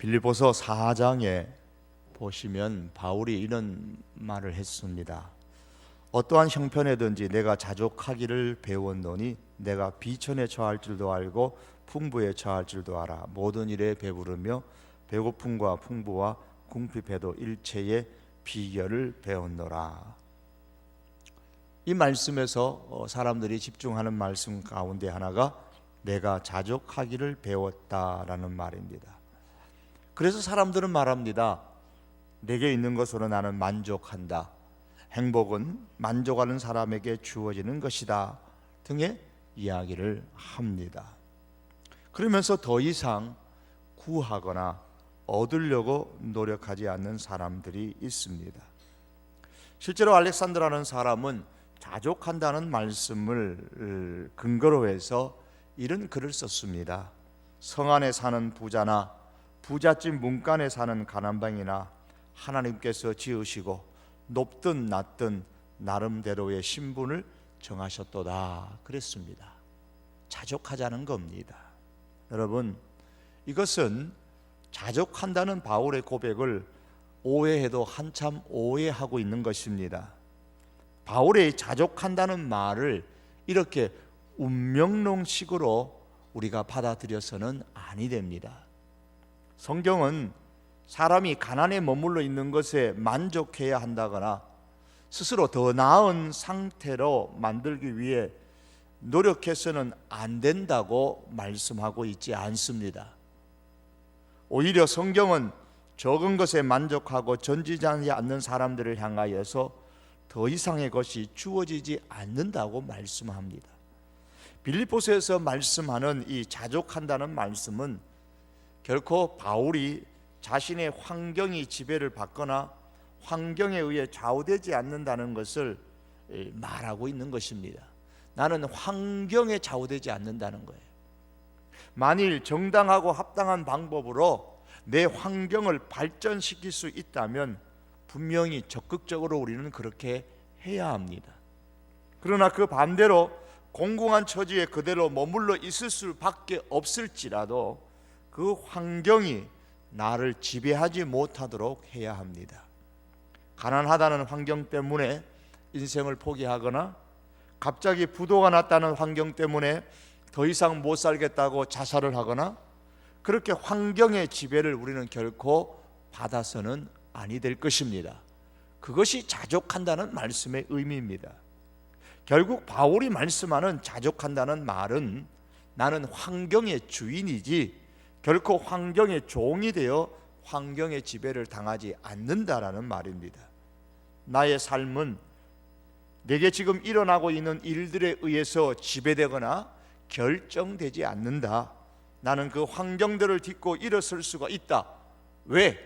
빌립보서 4장에 보시면 바울이 이런 말을 했습니다. 어떠한 형편에든지 내가 자족하기를 배웠노니 내가 비천에 처할 줄도 알고 풍부에 처할 줄도 알아. 모든 일에 배부르며 배고픔과 풍부와 궁핍해도 일체의 비결을 배웠노라. 이 말씀에서 사람들이 집중하는 말씀 가운데 하나가 내가 자족하기를 배웠다라는 말입니다. 그래서 사람들은 말합니다. 내게 있는 것으로 나는 만족한다. 행복은 만족하는 사람에게 주어지는 것이다 등의 이야기를 합니다. 그러면서 더 이상 구하거나 얻으려고 노력하지 않는 사람들이 있습니다. 실제로 알렉산더라는 사람은 자족한다는 말씀을 근거로 해서 이런 글을 썼습니다. 성 안에 사는 부자나 부잣집 문간에 사는 가난방이나 하나님께서 지으시고 높든 낮든 나름대로의 신분을 정하셨도다 그랬습니다. 자족하자는 겁니다. 여러분, 이것은 자족한다는 바울의 고백을 오해해도 한참 오해하고 있는 것입니다. 바울의 자족한다는 말을 이렇게 운명론식으로 우리가 받아들여서는 아니 됩니다. 성경은 사람이 가난에 머물러 있는 것에 만족해야 한다거나 스스로 더 나은 상태로 만들기 위해 노력해서는 안 된다고 말씀하고 있지 않습니다. 오히려 성경은 적은 것에 만족하고 전지하지 않는 사람들을 향하여서 더 이상의 것이 주어지지 않는다고 말씀합니다. 빌립보서에서 말씀하는 이 자족한다는 말씀은 결코 바울이 자신의 환경이 지배를 받거나 환경에 의해 좌우되지 않는다는 것을 말하고 있는 것입니다. 나는 환경에 좌우되지 않는다는 거예요. 만일 정당하고 합당한 방법으로 내 환경을 발전시킬 수 있다면 분명히 적극적으로 우리는 그렇게 해야 합니다. 그러나 그 반대로 공공한 처지에 그대로 머물러 있을 수밖에 없을지라도 그 환경이 나를 지배하지 못하도록 해야 합니다. 가난하다는 환경 때문에 인생을 포기하거나 갑자기 부도가 났다는 환경 때문에 더 이상 못 살겠다고 자살을 하거나 그렇게 환경의 지배를 우리는 결코 받아서는 아니 될 것입니다. 그것이 자족한다는 말씀의 의미입니다. 결국 바울이 말씀하는 자족한다는 말은 나는 환경의 주인이지 결코 환경의 종이 되어 환경의 지배를 당하지 않는다라는 말입니다. 나의 삶은 내게 지금 일어나고 있는 일들에 의해서 지배되거나 결정되지 않는다. 나는 그 환경들을 딛고 일어설 수가 있다. 왜?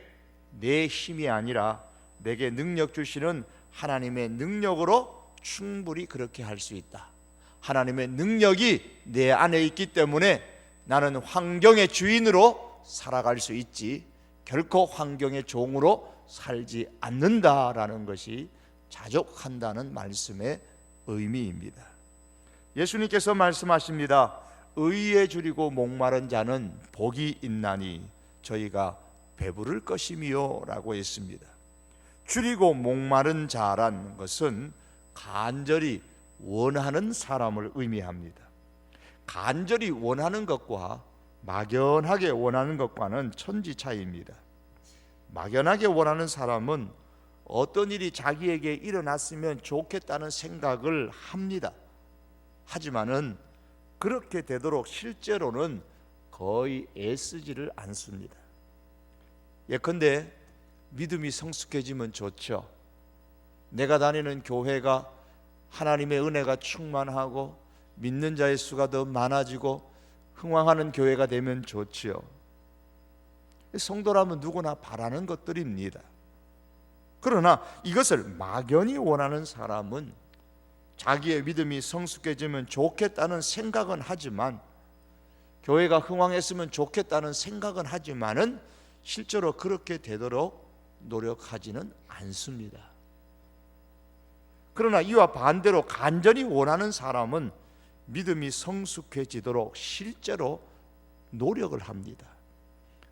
내 힘이 아니라 내게 능력 주시는 하나님의 능력으로 충분히 그렇게 할 수 있다. 하나님의 능력이 내 안에 있기 때문에 나는 환경의 주인으로 살아갈 수 있지 결코 환경의 종으로 살지 않는다라는 것이 자족한다는 말씀의 의미입니다. 예수님께서 말씀하십니다. 의에 줄이고 목마른 자는 복이 있나니 저희가 배부를 것이미요 라고 했습니다. 줄이고 목마른 자라는 것은 간절히 원하는 사람을 의미합니다. 간절히 원하는 것과 막연하게 원하는 것과는 천지 차이입니다. 막연하게 원하는 사람은 어떤 일이 자기에게 일어났으면 좋겠다는 생각을 합니다. 하지만은 그렇게 되도록 실제로는 거의 애쓰지를 않습니다. 예컨대 믿음이 성숙해지면 좋죠. 내가 다니는 교회가 하나님의 은혜가 충만하고 믿는 자의 수가 더 많아지고 흥왕하는 교회가 되면 좋지요. 성도라면 누구나 바라는 것들입니다. 그러나 이것을 막연히 원하는 사람은 자기의 믿음이 성숙해지면 좋겠다는 생각은 하지만 교회가 흥왕했으면 좋겠다는 생각은 하지만은 실제로 그렇게 되도록 노력하지는 않습니다. 그러나 이와 반대로 간절히 원하는 사람은 믿음이 성숙해지도록 실제로 노력을 합니다.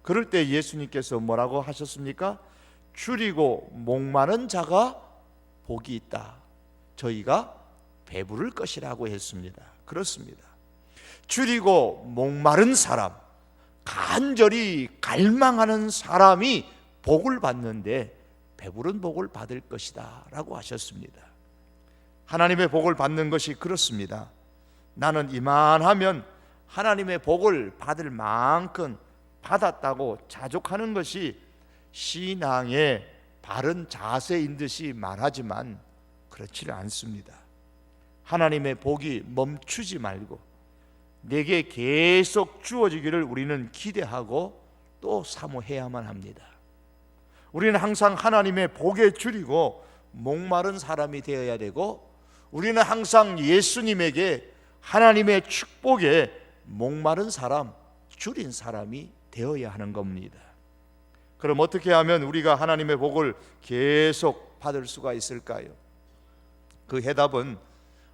그럴 때 예수님께서 뭐라고 하셨습니까? 줄이고 목마른 자가 복이 있다. 저희가 배부를 것이라고 했습니다. 그렇습니다. 줄이고 목마른 사람, 간절히 갈망하는 사람이 복을 받는데 배부른 복을 받을 것이다 라고 하셨습니다. 하나님의 복을 받는 것이 그렇습니다. 나는 이만하면 하나님의 복을 받을 만큼 받았다고 자족하는 것이 신앙의 바른 자세인 듯이 말하지만 그렇지는 않습니다. 하나님의 복이 멈추지 말고 내게 계속 주어지기를 우리는 기대하고 또 사모해야만 합니다. 우리는 항상 하나님의 복에 줄이고 목마른 사람이 되어야 되고, 우리는 항상 예수님에게 하나님의 축복에 목마른 사람, 줄인 사람이 되어야 하는 겁니다. 그럼 어떻게 하면 우리가 하나님의 복을 계속 받을 수가 있을까요? 그 해답은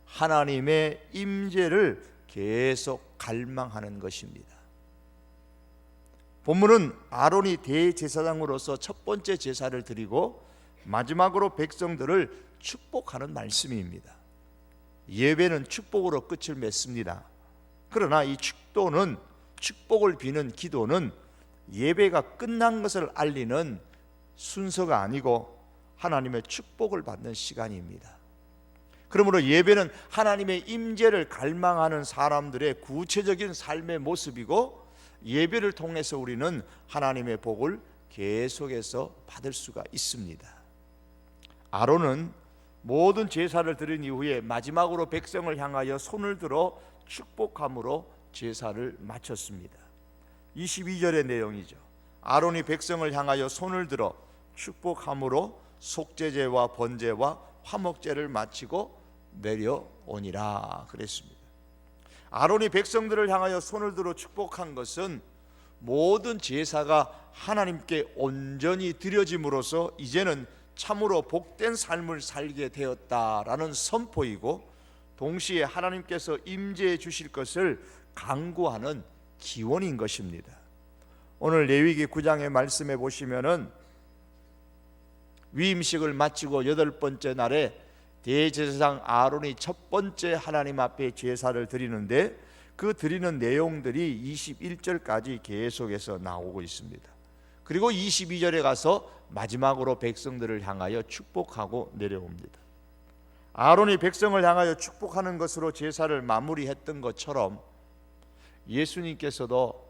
하나님의 임재를 계속 갈망하는 것입니다. 본문은 아론이 대제사장으로서 첫 번째 제사를 드리고 마지막으로 백성들을 축복하는 말씀입니다. 예배는 축복으로 끝을 맺습니다. 그러나 이 축복을 비는 기도는 예배가 끝난 것을 알리는 순서가 아니고 하나님의 축복을 받는 시간입니다. 그러므로 예배는 하나님의 임재를 갈망하는 사람들의 구체적인 삶의 모습이고, 예배를 통해서 우리는 하나님의 복을 계속해서 받을 수가 있습니다. 아론은 모든 제사를 드린 이후에 마지막으로 백성을 향하여 손을 들어 축복함으로 제사를 마쳤습니다. 22절의 내용이죠. 아론이 백성을 향하여 손을 들어 축복함으로 속죄제와 번제와 화목제를 마치고 내려오니라 그랬습니다. 아론이 백성들을 향하여 손을 들어 축복한 것은 모든 제사가 하나님께 온전히 드려짐으로써 이제는 참으로 복된 삶을 살게 되었다라는 선포이고, 동시에 하나님께서 임재해 주실 것을 간구하는 기원인 것입니다. 오늘 레위기 9장의 말씀에 보시면은 위임식을 마치고 8번째 날에 대제사장 아론이 첫 번째 하나님 앞에 제사를 드리는데, 그 드리는 내용들이 21절까지 계속해서 나오고 있습니다. 그리고 22절에 가서 마지막으로 백성들을 향하여 축복하고 내려옵니다. 아론이 백성을 향하여 축복하는 것으로 제사를 마무리했던 것처럼 예수님께서도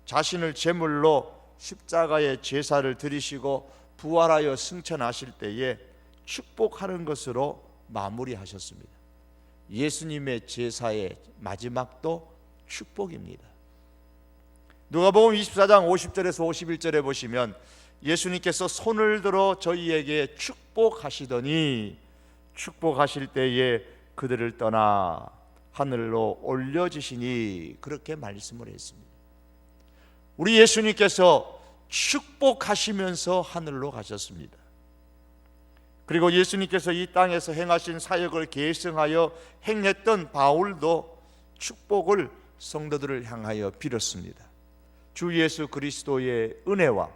자신을 제물로 십자가의 제사를 드리시고 부활하여 승천하실 때에 축복하는 것으로 마무리하셨습니다. 예수님의 제사의 마지막도 축복입니다. 누가복음 24장 50절에서 51절에 보시면 예수님께서 손을 들어 저희에게 축복하시더니 축복하실 때에 그들을 떠나 하늘로 올려지시니, 그렇게 말씀을 했습니다. 우리 예수님께서 축복하시면서 하늘로 가셨습니다. 그리고 예수님께서 이 땅에서 행하신 사역을 계승하여 행했던 바울도 축복을 성도들을 향하여 빌었습니다. 주 예수 그리스도의 은혜와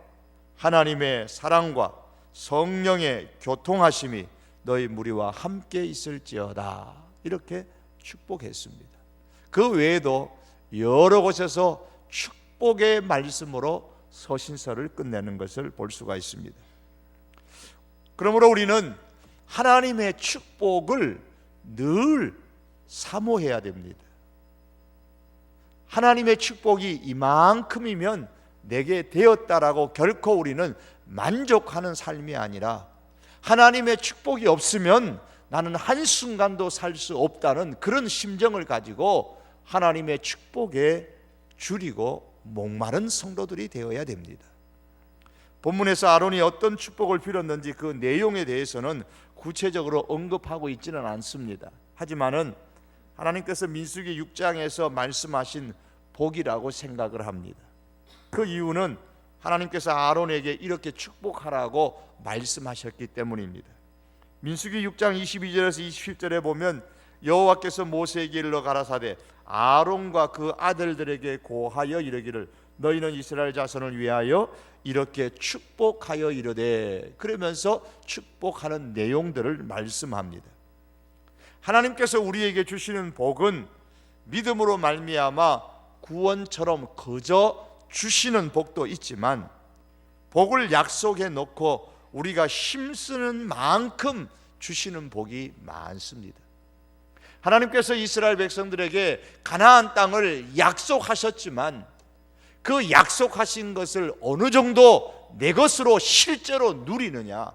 하나님의 사랑과 성령의 교통하심이 너희 무리와 함께 있을지어다, 이렇게 축복했습니다. 그 외에도 여러 곳에서 축복의 말씀으로 서신서를 끝내는 것을 볼 수가 있습니다. 그러므로 우리는 하나님의 축복을 늘 사모해야 됩니다. 하나님의 축복이 이만큼이면 내게 되었다라고 결코 우리는 만족하는 삶이 아니라, 하나님의 축복이 없으면 나는 한순간도 살 수 없다는 그런 심정을 가지고 하나님의 축복에 줄이고 목마른 성도들이 되어야 됩니다. 본문에서 아론이 어떤 축복을 빌었는지 그 내용에 대해서는 구체적으로 언급하고 있지는 않습니다. 하지만은 하나님께서 민수기 6장에서 말씀하신 복이라고 생각을 합니다. 그 이유는 하나님께서 아론에게 이렇게 축복하라고 말씀하셨기 때문입니다. 민수기 6장 22절에서 27절에 보면 여호와께서 모세에게 일러 가라사대 아론과 그 아들들에게 고하여 이르기를 너희는 이스라엘 자손을 위하여 이렇게 축복하여 이르되, 그러면서 축복하는 내용들을 말씀합니다. 하나님께서 우리에게 주시는 복은 믿음으로 말미암아 구원처럼 거저 주시는 복도 있지만, 복을 약속해 놓고 우리가 힘쓰는 만큼 주시는 복이 많습니다. 하나님께서 이스라엘 백성들에게 가나안 땅을 약속하셨지만, 그 약속하신 것을 어느 정도 내 것으로 실제로 누리느냐,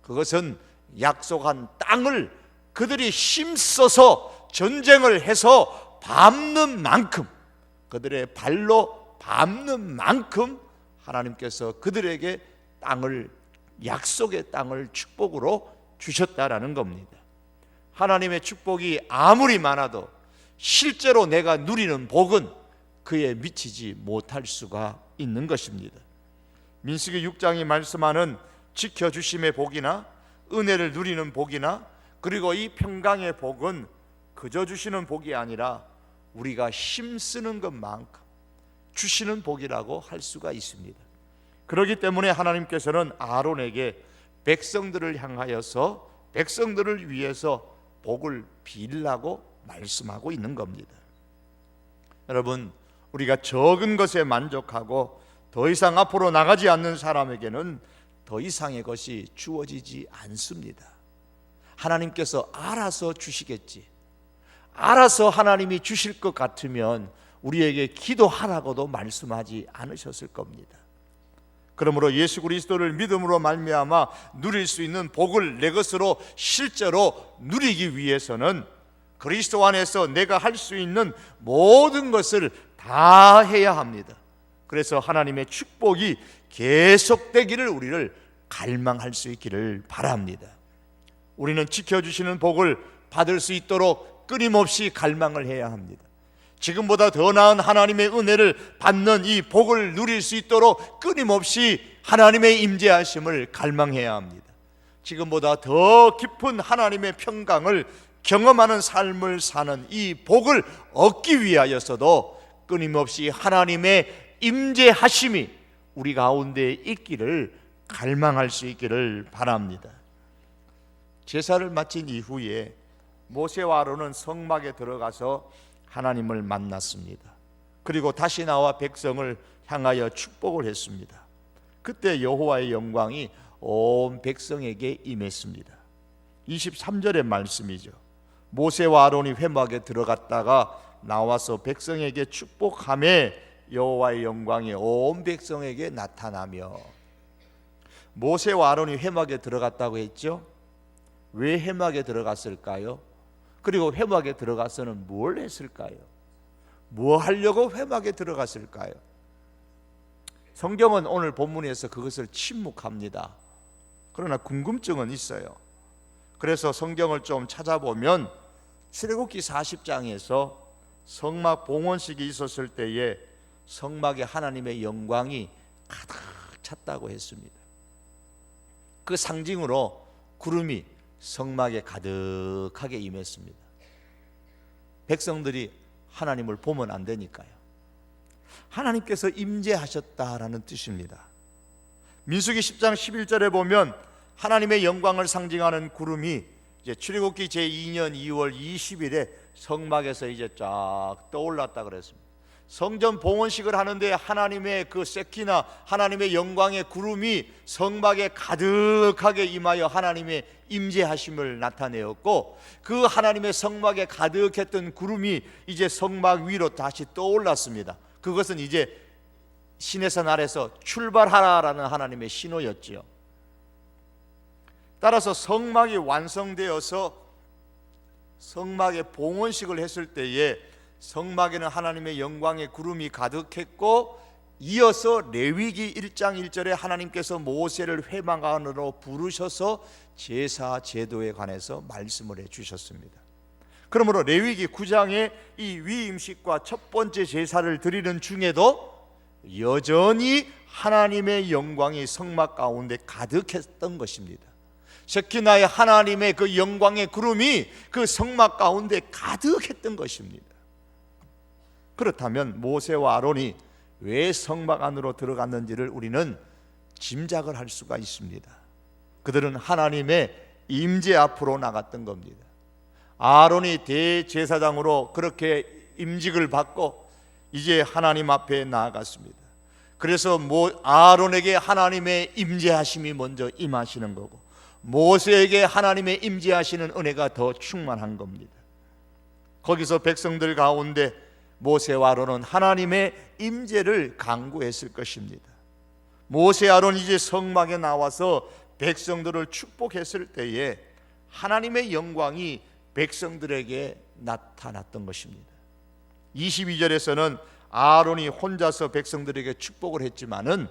그것은 약속한 땅을 그들이 힘써서 전쟁을 해서 밟는 만큼, 그들의 발로 밟는 만큼 하나님께서 그들에게 땅을, 약속의 땅을 축복으로 주셨다라는 겁니다. 하나님의 축복이 아무리 많아도 실제로 내가 누리는 복은 그에 미치지 못할 수가 있는 것입니다. 민수기 6장이 말씀하는 지켜주심의 복이나 은혜를 누리는 복이나, 그리고 이 평강의 복은 그저 주시는 복이 아니라 우리가 힘쓰는 것만큼 주시는 복이라고 할 수가 있습니다. 그렇기 때문에 하나님께서는 아론에게 백성들을 향하여서 백성들을 위해서 복을 빌라고 말씀하고 있는 겁니다. 여러분, 우리가 적은 것에 만족하고 더 이상 앞으로 나가지 않는 사람에게는 더 이상의 것이 주어지지 않습니다. 하나님께서 알아서 주시겠지, 알아서 하나님이 주실 것 같으면 우리에게 기도하라고도 말씀하지 않으셨을 겁니다. 그러므로 예수 그리스도를 믿음으로 말미암아 누릴 수 있는 복을 내 것으로 실제로 누리기 위해서는 그리스도 안에서 내가 할 수 있는 모든 것을 다 해야 합니다. 그래서 하나님의 축복이 계속되기를 우리를 갈망할 수 있기를 바랍니다. 우리는 지켜주시는 복을 받을 수 있도록 끊임없이 갈망을 해야 합니다. 지금보다 더 나은 하나님의 은혜를 받는 이 복을 누릴 수 있도록 끊임없이 하나님의 임재하심을 갈망해야 합니다. 지금보다 더 깊은 하나님의 평강을 경험하는 삶을 사는 이 복을 얻기 위하여서도 끊임없이 하나님의 임재하심이 우리 가운데 있기를 갈망할 수 있기를 바랍니다. 제사를 마친 이후에 모세와 아론은 성막에 들어가서 하나님을 만났습니다. 그리고 다시 나와 백성을 향하여 축복을 했습니다. 그때 여호와의 영광이 온 백성에게 임했습니다. 23절의 말씀이죠. 모세와 아론이 회막에 들어갔다가 나와서 백성에게 축복하며 여호와의 영광이 온 백성에게 나타나며. 모세와 아론이 회막에 들어갔다고 했죠. 왜 회막에 들어갔을까요? 그리고 회막에 들어가서는 뭘 했을까요? 뭐 하려고 회막에 들어갔을까요? 성경은 오늘 본문에서 그것을 침묵합니다. 그러나 궁금증은 있어요. 그래서 성경을 좀 찾아보면 출애굽기 40장에서 성막 봉헌식이 있었을 때에 성막에 하나님의 영광이 가득 찼다고 했습니다. 그 상징으로 구름이 성막에 가득하게 임했습니다. 백성들이 하나님을 보면 안 되니까요. 하나님께서 임재하셨다라는 뜻입니다. 민수기 10장 11절에 보면 하나님의 영광을 상징하는 구름이 이제 출애굽기 제2년 2월 20일에 성막에서 이제 쫙 떠올랐다 그랬습니다. 성전 봉헌식을 하는데 하나님의 그 세키나 하나님의 영광의 구름이 성막에 가득하게 임하여 하나님의 임재하심을 나타내었고, 그 하나님의 성막에 가득했던 구름이 이제 성막 위로 다시 떠올랐습니다. 그것은 이제 시내산 아래서 출발하라라는 하나님의 신호였지요. 따라서 성막이 완성되어서 성막에 봉헌식을 했을 때에 성막에는 하나님의 영광의 구름이 가득했고, 이어서 레위기 1장 1절에 하나님께서 모세를 회막 안으로 부르셔서 제사 제도에 관해서 말씀을 해주셨습니다. 그러므로 레위기 9장의 이 위임식과 첫 번째 제사를 드리는 중에도 여전히 하나님의 영광이 성막 가운데 가득했던 것입니다. 셰키나의 하나님의 그 영광의 구름이 그 성막 가운데 가득했던 것입니다. 그렇다면 모세와 아론이 왜 성막 안으로 들어갔는지를 우리는 짐작을 할 수가 있습니다. 그들은 하나님의 임재 앞으로 나갔던 겁니다. 아론이 대제사장으로 그렇게 임직을 받고 이제 하나님 앞에 나아갔습니다. 그래서 아론에게 하나님의 임재하심이 먼저 임하시는 거고, 모세에게 하나님의 임재하시는 은혜가 더 충만한 겁니다. 거기서 백성들 가운데 모세와 아론은 하나님의 임재를 간구했을 것입니다. 모세 아론이 이제 성막에 나와서 백성들을 축복했을 때에 하나님의 영광이 백성들에게 나타났던 것입니다. 22절에서는 아론이 혼자서 백성들에게 축복을 했지만은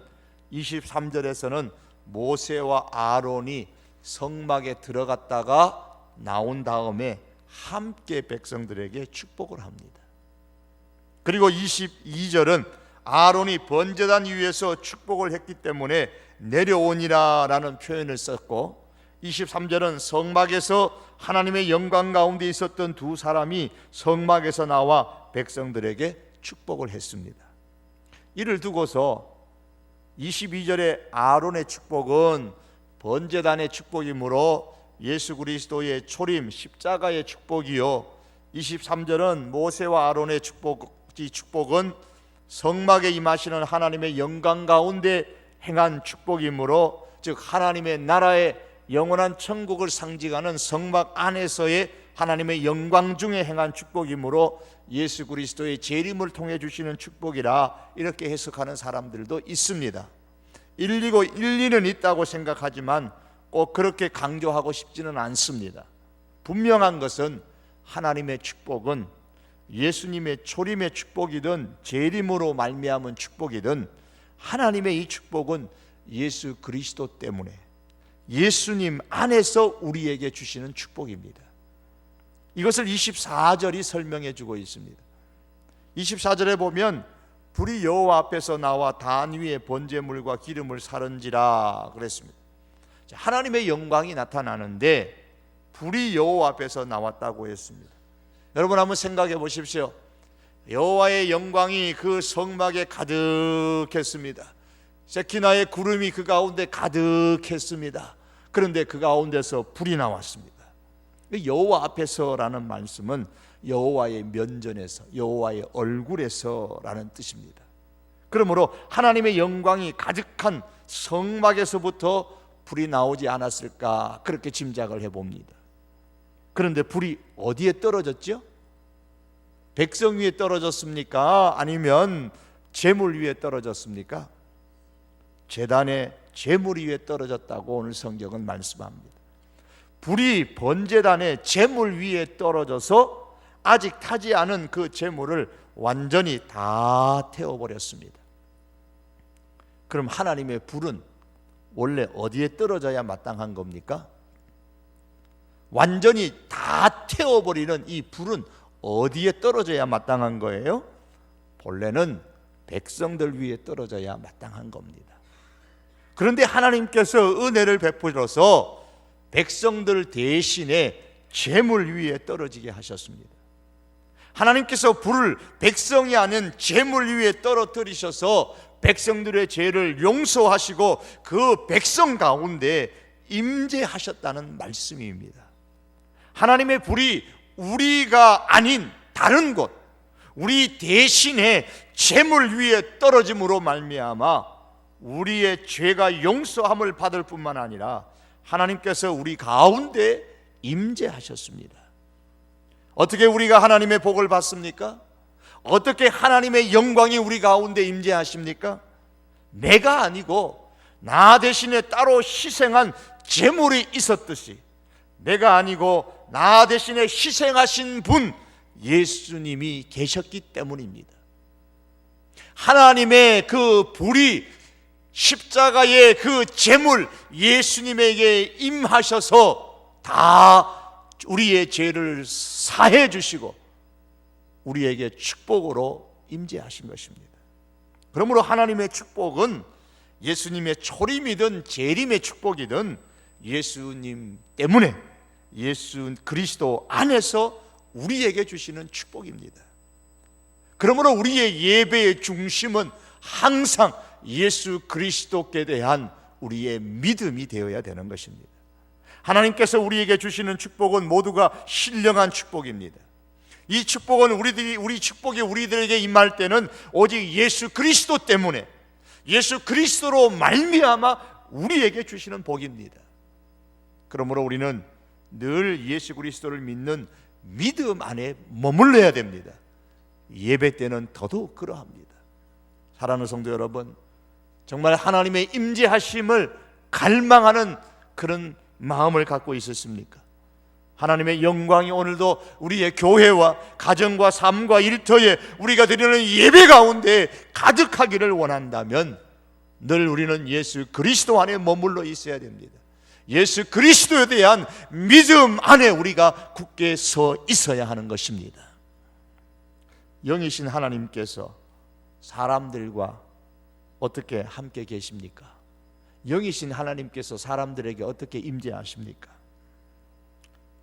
23절에서는 모세와 아론이 성막에 들어갔다가 나온 다음에 함께 백성들에게 축복을 합니다. 그리고 22절은 아론이 번제단 위에서 축복을 했기 때문에 내려오니라 라는 표현을 썼고, 23절은 성막에서 하나님의 영광 가운데 있었던 두 사람이 성막에서 나와 백성들에게 축복을 했습니다. 이를 두고서 22절의 아론의 축복은 번제단의 축복이므로 예수 그리스도의 초림 십자가의 축복이요, 23절은 모세와 아론의 축복은 성막에 임하시는 하나님의 영광 가운데 행한 축복이므로, 즉 하나님의 나라의 영원한 천국을 상징하는 성막 안에서의 하나님의 영광 중에 행한 축복이므로 예수 그리스도의 재림을 통해 주시는 축복이라 이렇게 해석하는 사람들도 있습니다. 일리는 있다고 생각하지만 꼭 그렇게 강조하고 싶지는 않습니다. 분명한 것은 하나님의 축복은 예수님의 초림의 축복이든 재림으로 말미암은 축복이든 하나님의 이 축복은 예수 그리스도 때문에 예수님 안에서 우리에게 주시는 축복입니다. 이것을 24절이 설명해 주고 있습니다. 24절에 보면 불이 여호와 앞에서 나와 단 위에 번제물과 기름을 사른지라 그랬습니다. 하나님의 영광이 나타나는데 불이 여호와 앞에서 나왔다고 했습니다. 여러분 한번 생각해 보십시오. 여호와의 영광이 그 성막에 가득했습니다. 세키나의 구름이 그 가운데 가득했습니다. 그런데 그 가운데서 불이 나왔습니다. 여호와 앞에서라는 말씀은 여호와의 면전에서, 여호와의 얼굴에서라는 뜻입니다. 그러므로 하나님의 영광이 가득한 성막에서부터 불이 나오지 않았을까, 그렇게 짐작을 해봅니다. 그런데 불이 어디에 떨어졌죠? 백성 위에 떨어졌습니까? 아니면 제물 위에 떨어졌습니까? 제단의 제물 위에 떨어졌다고 오늘 성경은 말씀합니다. 불이 번제단의 제물 위에 떨어져서 아직 타지 않은 그 제물을 완전히 다 태워버렸습니다. 그럼 하나님의 불은 원래 어디에 떨어져야 마땅한 겁니까? 완전히 다 태워버리는 이 불은 어디에 떨어져야 마땅한 거예요? 본래는 백성들 위에 떨어져야 마땅한 겁니다. 그런데 하나님께서 은혜를 베풀어서 백성들 대신에 제물 위에 떨어지게 하셨습니다. 하나님께서 불을 백성이 아닌 제물 위에 떨어뜨리셔서 백성들의 죄를 용서하시고 그 백성 가운데 임재하셨다는 말씀입니다. 하나님의 불이 우리가 아닌 다른 곳, 우리 대신에 제물 위에 떨어짐으로 말미암아 우리의 죄가 용서함을 받을 뿐만 아니라 하나님께서 우리 가운데 임재하셨습니다. 어떻게 우리가 하나님의 복을 받습니까? 어떻게 하나님의 영광이 우리 가운데 임재하십니까? 내가 아니고 나 대신에 따로 희생한 제물이 있었듯이 내가 아니고 나 대신에 희생하신 분 예수님이 계셨기 때문입니다. 하나님의 그 불이 십자가의 그 제물 예수님에게 임하셔서 다 우리의 죄를 사해 주시고 우리에게 축복으로 임재하신 것입니다. 그러므로 하나님의 축복은 예수님의 초림이든 재림의 축복이든 예수님 때문에 예수 그리스도 안에서 우리에게 주시는 축복입니다. 그러므로 우리의 예배의 중심은 항상 예수 그리스도께 대한 우리의 믿음이 되어야 되는 것입니다. 하나님께서 우리에게 주시는 축복은 모두가 신령한 축복입니다. 이 축복은 우리 축복이 우리들에게 임할 때는 오직 예수 그리스도 때문에, 예수 그리스도로 말미암아 우리에게 주시는 복입니다. 그러므로 우리는 늘 예수 그리스도를 믿는 믿음 안에 머물러야 됩니다. 예배 때는 더더욱 그러합니다. 사랑하는 성도 여러분, 정말 하나님의 임재하심을 갈망하는 그런 마음을 갖고 있었습니까? 하나님의 영광이 오늘도 우리의 교회와 가정과 삶과 일터에 우리가 드리는 예배 가운데 가득하기를 원한다면 늘 우리는 예수 그리스도 안에 머물러 있어야 됩니다. 예수 그리스도에 대한 믿음 안에 우리가 굳게 서 있어야 하는 것입니다. 영이신 하나님께서 사람들과 어떻게 함께 계십니까? 영이신 하나님께서 사람들에게 어떻게 임재하십니까?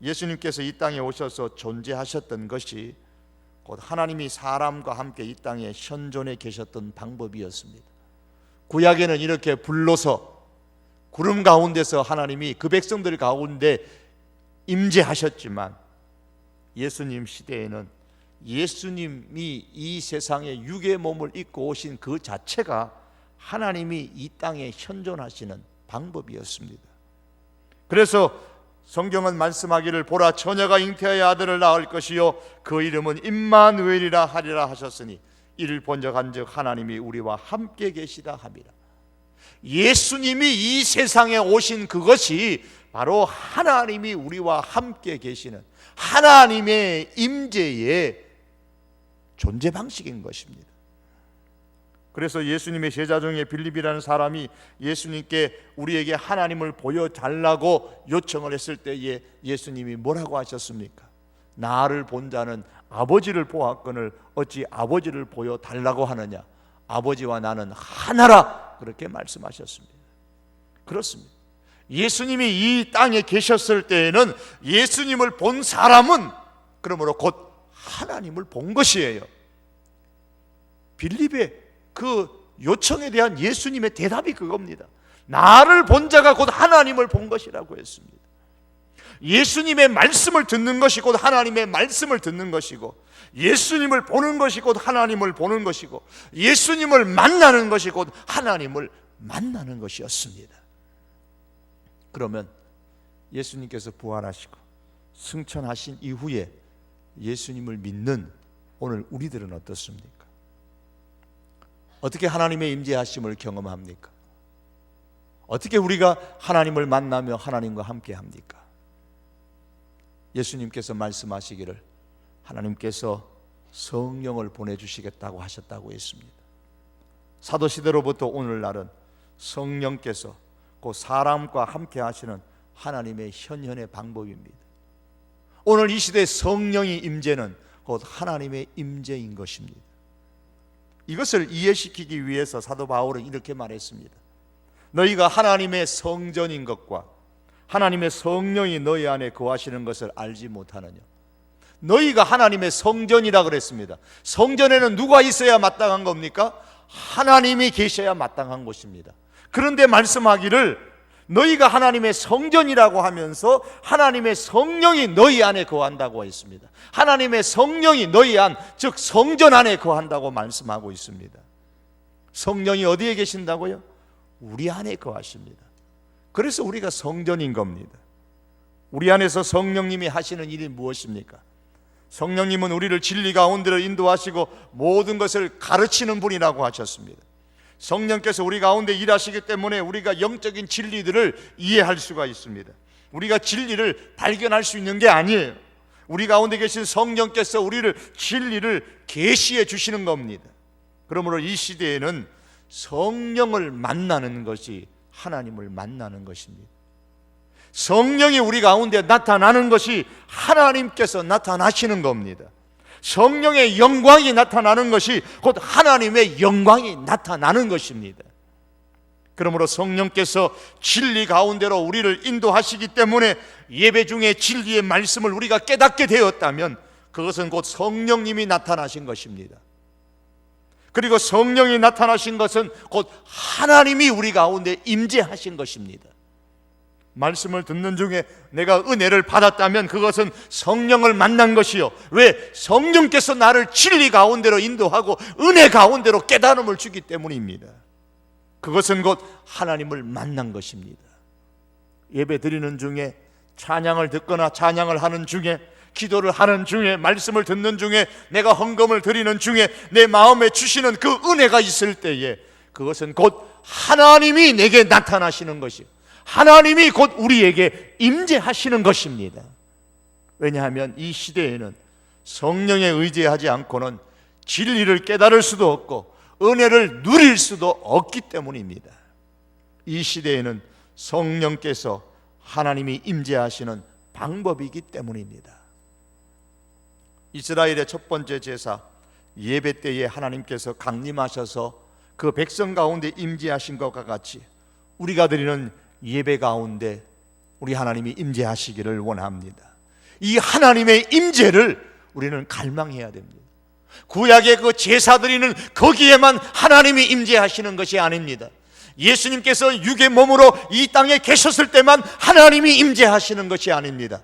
예수님께서 이 땅에 오셔서 존재하셨던 것이 곧 하나님이 사람과 함께 이 땅에 현존해 계셨던 방법이었습니다. 구약에는 이렇게 불러서 구름 가운데서 하나님이 그 백성들 가운데 임재하셨지만, 예수님 시대에는 예수님이 이 세상에 육의 몸을 입고 오신 그 자체가 하나님이 이 땅에 현존하시는 방법이었습니다. 그래서 성경은 말씀하기를 보라, 처녀가 잉태하여 아들을 낳을 것이요 그 이름은 임마누엘이라 하리라 하셨으니 이를 본적한즉 하나님이 우리와 함께 계시다 함이라. 예수님이 이 세상에 오신 그것이 바로 하나님이 우리와 함께 계시는 하나님의 임재의 존재 방식인 것입니다. 그래서 예수님의 제자 중에 빌립이라는 사람이 예수님께 우리에게 하나님을 보여달라고 요청을 했을 때에 예수님이 뭐라고 하셨습니까? 나를 본 자는 아버지를 보았거늘 어찌 아버지를 보여달라고 하느냐? 아버지와 나는 하나라, 그렇게 말씀하셨습니다. 그렇습니다. 예수님이 이 땅에 계셨을 때에는 예수님을 본 사람은 그러므로 곧 하나님을 본 것이에요. 빌립의 그 요청에 대한 예수님의 대답이 그겁니다. 나를 본 자가 곧 하나님을 본 것이라고 했습니다. 예수님의 말씀을 듣는 것이 곧 하나님의 말씀을 듣는 것이고, 예수님을 보는 것이 곧 하나님을 보는 것이고, 예수님을 만나는 것이 곧 하나님을 만나는 것이었습니다. 그러면 예수님께서 부활하시고 승천하신 이후에 예수님을 믿는 오늘 우리들은 어떻습니까? 어떻게 하나님의 임재하심을 경험합니까? 어떻게 우리가 하나님을 만나며 하나님과 함께 합니까? 예수님께서 말씀하시기를 하나님께서 성령을 보내주시겠다고 하셨다고 했습니다. 사도시대로부터 오늘날은 성령께서 그 사람과 함께 하시는 하나님의 현현의 방법입니다. 오늘 이 시대의 성령의 임재는 곧 하나님의 임재인 것입니다. 이것을 이해시키기 위해서 사도 바울은 이렇게 말했습니다. 너희가 하나님의 성전인 것과 하나님의 성령이 너희 안에 거하시는 것을 알지 못하느냐? 너희가 하나님의 성전이라 그랬습니다. 성전에는 누가 있어야 마땅한 겁니까? 하나님이 계셔야 마땅한 것입니다. 그런데 말씀하기를 너희가 하나님의 성전이라고 하면서 하나님의 성령이 너희 안에 거한다고 했습니다. 하나님의 성령이 너희 안, 즉 성전 안에 거한다고 말씀하고 있습니다. 성령이 어디에 계신다고요? 우리 안에 거하십니다. 그래서 우리가 성전인 겁니다. 우리 안에서 성령님이 하시는 일이 무엇입니까? 성령님은 우리를 진리 가운데로 인도하시고 모든 것을 가르치는 분이라고 하셨습니다. 성령께서 우리 가운데 일하시기 때문에 우리가 영적인 진리들을 이해할 수가 있습니다. 우리가 진리를 발견할 수 있는 게 아니에요. 우리 가운데 계신 성령께서 우리를 진리를 계시해 주시는 겁니다. 그러므로 이 시대에는 성령을 만나는 것이 하나님을 만나는 것입니다. 성령이 우리 가운데 나타나는 것이 하나님께서 나타나시는 겁니다. 성령의 영광이 나타나는 것이 곧 하나님의 영광이 나타나는 것입니다. 그러므로 성령께서 진리 가운데로 우리를 인도하시기 때문에 예배 중에 진리의 말씀을 우리가 깨닫게 되었다면 그것은 곧 성령님이 나타나신 것입니다. 그리고 성령이 나타나신 것은 곧 하나님이 우리 가운데 임재하신 것입니다. 말씀을 듣는 중에 내가 은혜를 받았다면 그것은 성령을 만난 것이요, 왜? 성령께서 나를 진리 가운데로 인도하고 은혜 가운데로 깨달음을 주기 때문입니다. 그것은 곧 하나님을 만난 것입니다. 예배 드리는 중에, 찬양을 듣거나 찬양을 하는 중에, 기도를 하는 중에, 말씀을 듣는 중에, 내가 헌금을 드리는 중에 내 마음에 주시는 그 은혜가 있을 때에 그것은 곧 하나님이 내게 나타나시는 것이요, 하나님이 곧 우리에게 임재하시는 것입니다. 왜냐하면 이 시대에는 성령에 의지하지 않고는 진리를 깨달을 수도 없고 은혜를 누릴 수도 없기 때문입니다. 이 시대에는 성령께서 하나님이 임재하시는 방법이기 때문입니다. 이스라엘의 첫 번째 제사 예배 때에 하나님께서 강림하셔서 그 백성 가운데 임재하신 것과 같이 우리가 드리는 예배 가운데 우리 하나님이 임재하시기를 원합니다. 이 하나님의 임재를 우리는 갈망해야 됩니다. 구약의 그 제사 드리는 거기에만 하나님이 임재하시는 것이 아닙니다. 예수님께서 육의 몸으로 이 땅에 계셨을 때만 하나님이 임재하시는 것이 아닙니다.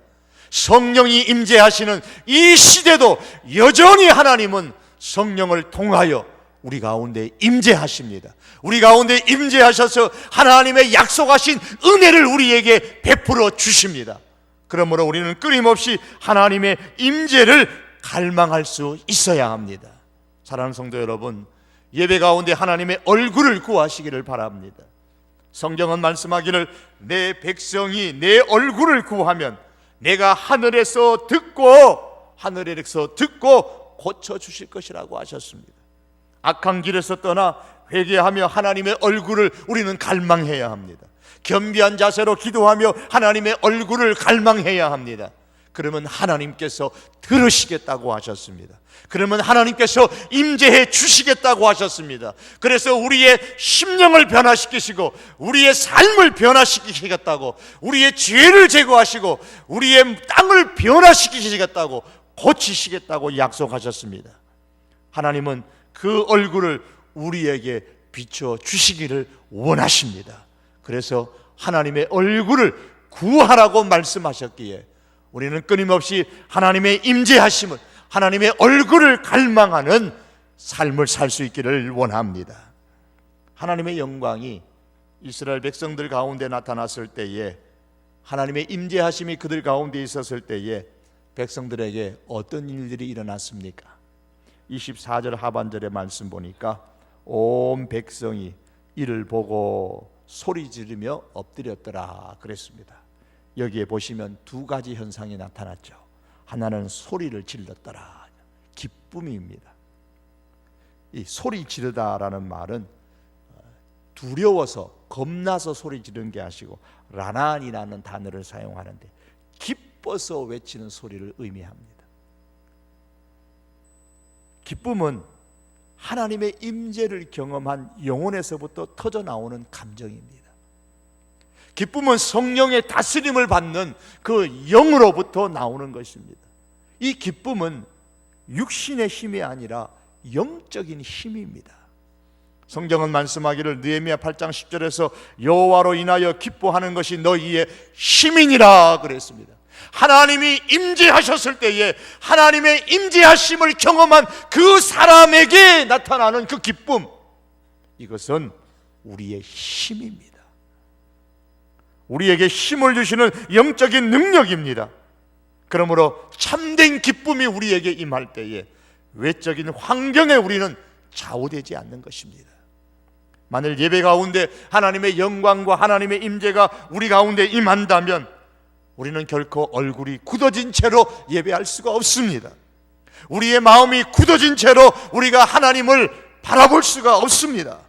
성령이 임재하시는 이 시대도 여전히 하나님은 성령을 통하여 우리 가운데 임재하십니다. 우리 가운데 임재하셔서 하나님의 약속하신 은혜를 우리에게 베풀어 주십니다. 그러므로 우리는 끊임없이 하나님의 임재를 갈망할 수 있어야 합니다. 사랑하는 성도 여러분, 예배 가운데 하나님의 얼굴을 구하시기를 바랍니다. 성경은 말씀하기를 내 백성이 내 얼굴을 구하면 내가 하늘에서 듣고 고쳐주실 것이라고 하셨습니다. 악한 길에서 떠나 회개하며 하나님의 얼굴을 우리는 갈망해야 합니다. 겸비한 자세로 기도하며 하나님의 얼굴을 갈망해야 합니다. 그러면 하나님께서 들으시겠다고 하셨습니다. 그러면 하나님께서 임재해 주시겠다고 하셨습니다. 그래서 우리의 심령을 변화시키시고 우리의 삶을 변화시키시겠다고, 우리의 죄를 제거하시고 우리의 땅을 변화시키시겠다고, 고치시겠다고 약속하셨습니다. 하나님은 그 얼굴을 우리에게 비춰 주시기를 원하십니다. 그래서 하나님의 얼굴을 구하라고 말씀하셨기에 우리는 끊임없이 하나님의 임재하심을, 하나님의 얼굴을 갈망하는 삶을 살 수 있기를 원합니다. 하나님의 영광이 이스라엘 백성들 가운데 나타났을 때에, 하나님의 임재하심이 그들 가운데 있었을 때에 백성들에게 어떤 일들이 일어났습니까? 24절 하반절의 말씀 보니까 온 백성이 이를 보고 소리 지르며 엎드렸더라 그랬습니다. 여기에 보시면 두 가지 현상이 나타났죠. 하나는 소리를 질렀더라, 기쁨입니다. 이 소리 지르다라는 말은 두려워서, 겁나서 소리 지르는 게 아니고 라난이라는 단어를 사용하는데 기뻐서 외치는 소리를 의미합니다. 기쁨은 하나님의 임재를 경험한 영혼에서부터 터져 나오는 감정입니다. 기쁨은 성령의 다스림을 받는 그 영으로부터 나오는 것입니다. 이 기쁨은 육신의 힘이 아니라 영적인 힘입니다. 성경은 말씀하기를 느헤미야 8장 10절에서 여호와로 인하여 기뻐하는 것이 너희의 힘이니라 그랬습니다. 하나님이 임재하셨을 때에 하나님의 임재하심을 경험한 그 사람에게 나타나는 그 기쁨, 이것은 우리의 힘입니다. 우리에게 힘을 주시는 영적인 능력입니다. 그러므로 참된 기쁨이 우리에게 임할 때에 외적인 환경에 우리는 좌우되지 않는 것입니다. 만일 예배 가운데 하나님의 영광과 하나님의 임재가 우리 가운데 임한다면 우리는 결코 얼굴이 굳어진 채로 예배할 수가 없습니다. 우리의 마음이 굳어진 채로 우리가 하나님을 바라볼 수가 없습니다.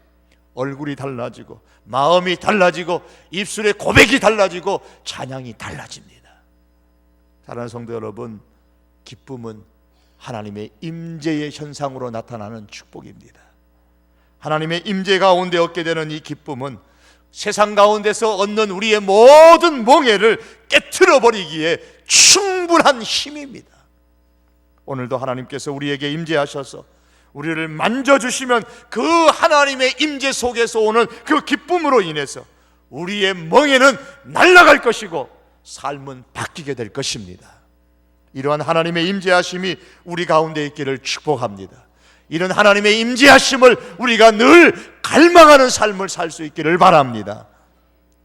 얼굴이 달라지고 마음이 달라지고 입술의 고백이 달라지고 찬양이 달라집니다. 사랑하는 성도 여러분, 기쁨은 하나님의 임재의 현상으로 나타나는 축복입니다. 하나님의 임재 가운데 얻게 되는 이 기쁨은 세상 가운데서 얻는 우리의 모든 멍에를 깨트려 버리기에 충분한 힘입니다. 오늘도 하나님께서 우리에게 임재하셔서 우리를 만져주시면 그 하나님의 임재 속에서 오는 그 기쁨으로 인해서 우리의 멍에는 날아갈 것이고 삶은 바뀌게 될 것입니다. 이러한 하나님의 임재하심이 우리 가운데 있기를 축복합니다. 이런 하나님의 임재하심을 우리가 늘 갈망하는 삶을 살 수 있기를 바랍니다.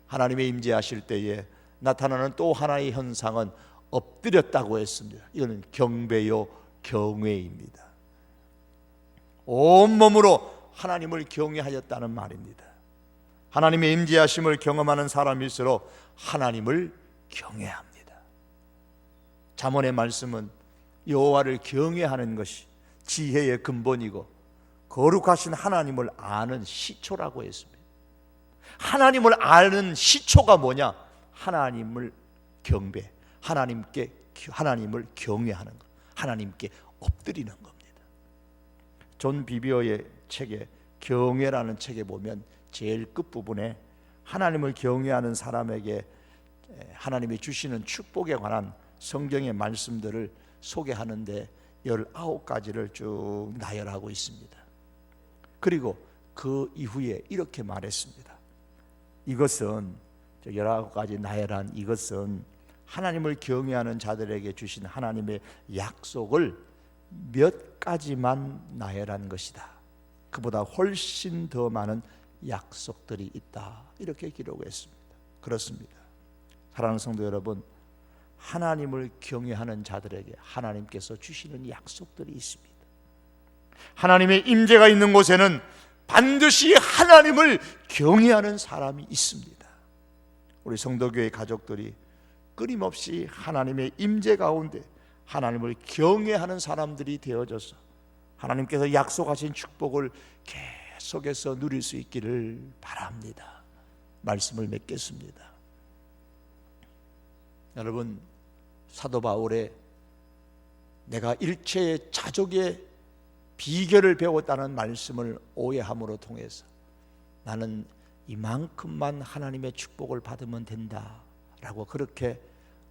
하나님의 임재하실 때에 나타나는 또 하나의 현상은 엎드렸다고 했습니다. 이거는 경배요 경외입니다. 온몸으로 하나님을 경외하였다는 말입니다. 하나님의 임재하심을 경험하는 사람일수록 하나님을 경외합니다. 잠언의 말씀은 여호와를 경외하는 것이 지혜의 근본이고 거룩하신 하나님을 아는 시초라고 했습니다. 하나님을 아는 시초가 뭐냐? 하나님을 경배, 하나님을 경외하는 것, 하나님께 엎드리는 겁니다. 존 비비어의 책에 경외라는 책에 보면 제일 끝부분에 하나님을 경외하는 사람에게 하나님이 주시는 축복에 관한 성경의 말씀들을 소개하는데 19가지를 쭉 나열하고 있습니다. 그리고 그 이후에 이렇게 말했습니다. 이것은 19가지 나열한 이것은 하나님을 경외하는 자들에게 주신 하나님의 약속을 몇 가지만 나열한 것이다. 그보다 훨씬 더 많은 약속들이 있다. 이렇게 기록했습니다. 그렇습니다. 사랑하는 성도 여러분, 하나님을 경외하는 자들에게 하나님께서 주시는 약속들이 있습니다. 하나님의 임재가 있는 곳에는 반드시 하나님을 경외하는 사람이 있습니다. 우리 성도교회 가족들이 끊임없이 하나님의 임재 가운데 하나님을 경외하는 사람들이 되어져서 하나님께서 약속하신 축복을 계속해서 누릴 수 있기를 바랍니다. 말씀을 맺겠습니다. 여러분, 사도 바울의 내가 일체의 자족의 비결을 배웠다는 말씀을 오해함으로 통해서 나는 이만큼만 하나님의 축복을 받으면 된다라고 그렇게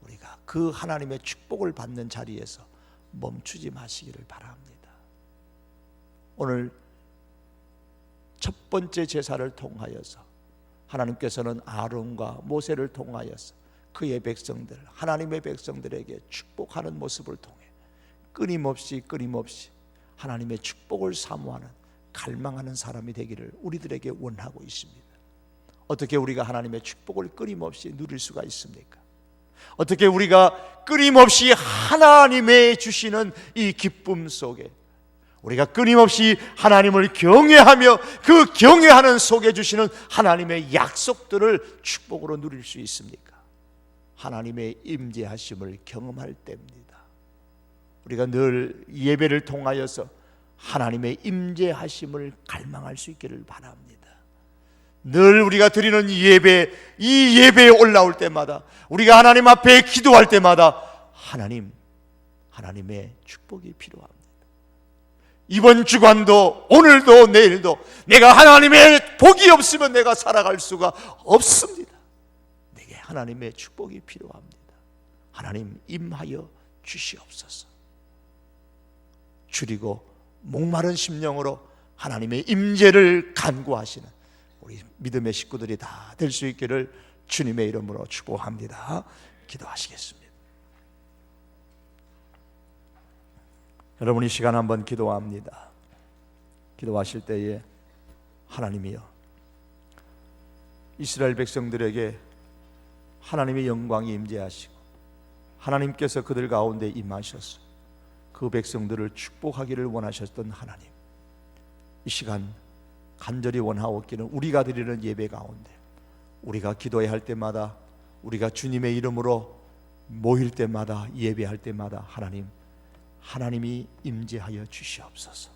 우리가 그 하나님의 축복을 받는 자리에서 멈추지 마시기를 바랍니다. 오늘 첫 번째 제사를 통하여서 하나님께서는 아론과 모세를 통하여서 그의 백성들, 하나님의 백성들에게 축복하는 모습을 통해 끊임없이 하나님의 축복을 사모하는, 갈망하는 사람이 되기를 우리들에게 원하고 있습니다. 어떻게 우리가 하나님의 축복을 끊임없이 누릴 수가 있습니까? 어떻게 우리가 끊임없이 하나님의 주시는 이 기쁨 속에 우리가 끊임없이 하나님을 경외하며 그 경외하는 속에 주시는 하나님의 약속들을 축복으로 누릴 수 있습니까? 하나님의 임재하심을 경험할 때입니다. 우리가 늘 예배를 통하여서 하나님의 임재하심을 갈망할 수 있기를 바랍니다. 늘 우리가 드리는 예배, 이 예배에 올라올 때마다 우리가 하나님 앞에 기도할 때마다 하나님의 축복이 필요합니다. 이번 주간도 오늘도 내일도 내가 하나님의 복이 없으면 내가 살아갈 수가 없습니다. 내게 하나님의 축복이 필요합니다. 하나님 임하여 주시옵소서. 줄이고 목마른 심령으로 하나님의 임재를 간구하시는 우리 믿음의 식구들이 다 될 수 있기를 주님의 이름으로 축복합니다. 기도하시겠습니다. 여러분, 이 시간 한번 기도합니다. 기도하실 때에 하나님이여, 이스라엘 백성들에게 하나님의 영광이 임재하시고 하나님께서 그들 가운데 임하셔서 그 백성들을 축복하기를 원하셨던 하나님, 이 시간 간절히 원하옵기는 우리가 드리는 예배 가운데 우리가 기도해야 할 때마다, 우리가 주님의 이름으로 모일 때마다, 예배할 때마다 하나님이 임재하여 주시옵소서.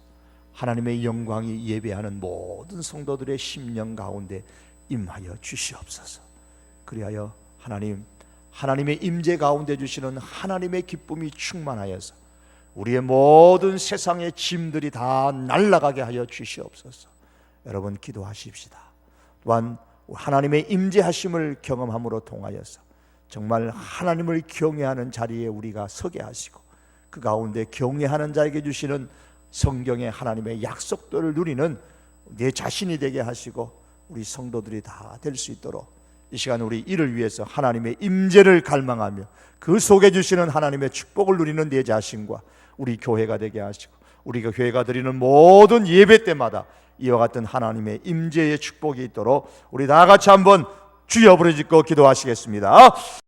하나님의 영광이 예배하는 모든 성도들의 심령 가운데 임하여 주시옵소서. 그리하여 하나님의 임재 가운데 주시는 하나님의 기쁨이 충만하여서 우리의 모든 세상의 짐들이 다 날아가게 하여 주시옵소서. 여러분, 기도하십시다. 또한 하나님의 임재하심을 경험함으로 통하여서 정말 하나님을 경외하는 자리에 우리가 서게 하시고 그 가운데 경외하는 자에게 주시는 성경의 하나님의 약속들을 누리는 내 자신이 되게 하시고 우리 성도들이 다 될 수 있도록 이 시간 우리 이를 위해서 하나님의 임재를 갈망하며 그 속에 주시는 하나님의 축복을 누리는 내 자신과 우리 교회가 되게 하시고 우리가 교회가 드리는 모든 예배 때마다 이와 같은 하나님의 임재의 축복이 있도록 우리 다 같이 한번 주여 부르짖고 기도하시겠습니다.